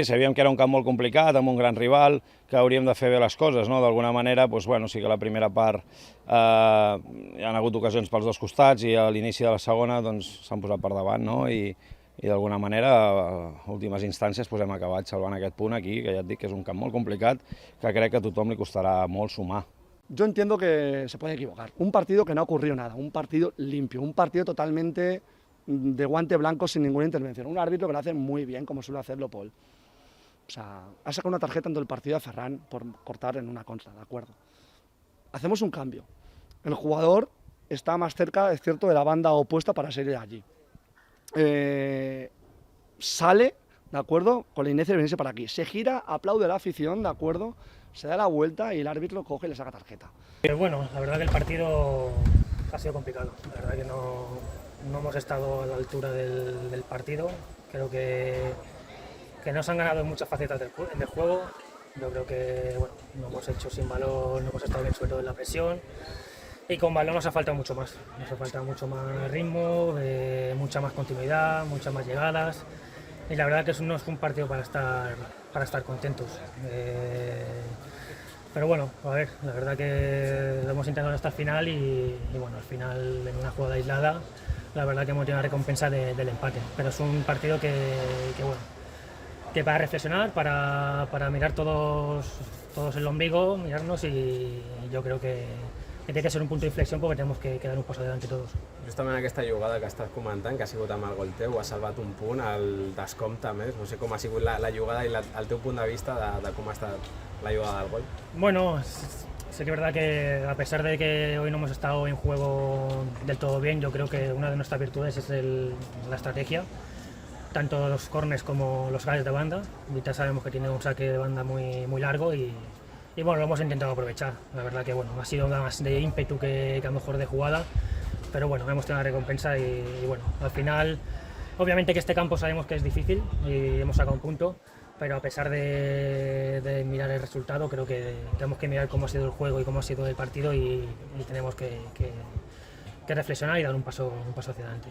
Sabíem que era un camp molt complicat, amb un gran rival, que hauríem de fer bé les coses, no? D'alguna manera, doncs, bueno, sí que la primera part hi ha hagut ocasions pels dos costats i a l'inici de la segona s'han posat per davant, no? I d'alguna manera, a últimes instàncies, hem acabat salvant aquest punt aquí, que ja et dic que és un camp molt complicat, que crec que a tothom li costarà molt sumar. Yo entiendo que se puede equivocar. Un partido que no ha ocurrido nada, un partido limpio, un partido totalmente de guante blanco sin ninguna intervención. Un árbitro que lo hace muy bien, como suele hacerlo Paul. O sea, ha sacado una tarjeta en todo el partido a Ferran por cortar en una contra, ¿de acuerdo? Hacemos un cambio. El jugador está más cerca, es cierto, de la banda opuesta para salir de allí. Sale, ¿de acuerdo? Con la inercia de venirse para aquí. Se gira, aplaude la afición, ¿de acuerdo? Se da la vuelta y el árbitro coge y le saca tarjeta. Bueno, la verdad que el partido ha sido complicado. La verdad que no hemos estado a la altura del partido. Creo que nos han ganado en muchas facetas del juego. Yo creo que bueno, no hemos hecho sin balón, no hemos estado bien sobre todo en la presión. Y con balón nos ha faltado mucho más. Nos ha faltado mucho más ritmo, mucha más continuidad, muchas más llegadas. Y la verdad que no es un partido para estar contentos. Pero bueno, a ver, la verdad que lo hemos intentado hasta el final y bueno, al final en una jugada aislada, la verdad que hemos tenido la recompensa del empate. Pero es un partido que bueno, que para reflexionar, para mirar todos el ombligo, mirarnos y yo creo que tiene que ser un punto de inflexió perquè tenemos que dar un paso adelante todos. Justament aquesta jugada que estàs comentant, que ha sigut amb el gol teu, ha salvat un punt, el descompte més, no sé com ha sigut la jugada i el teu punt de vista de com ha estat la jugada del gol. Bueno, sé que es verdad que a pesar de que hoy no hemos estado en juego del todo bien, yo creo que una de nuestras virtudes es la estrategia, tanto los corners como los saques de banda. Ahorita sabemos que tiene un saque de banda muy largo y bueno, lo hemos intentado aprovechar. La verdad que bueno, ha sido más de ímpetu que a lo mejor de jugada, pero bueno, hemos tenido la recompensa y bueno, al final, obviamente que este campo sabemos que es difícil y hemos sacado un punto, pero a pesar de mirar el resultado, creo que tenemos que mirar cómo ha sido el juego y cómo ha sido el partido y tenemos que reflexionar y dar un paso hacia adelante.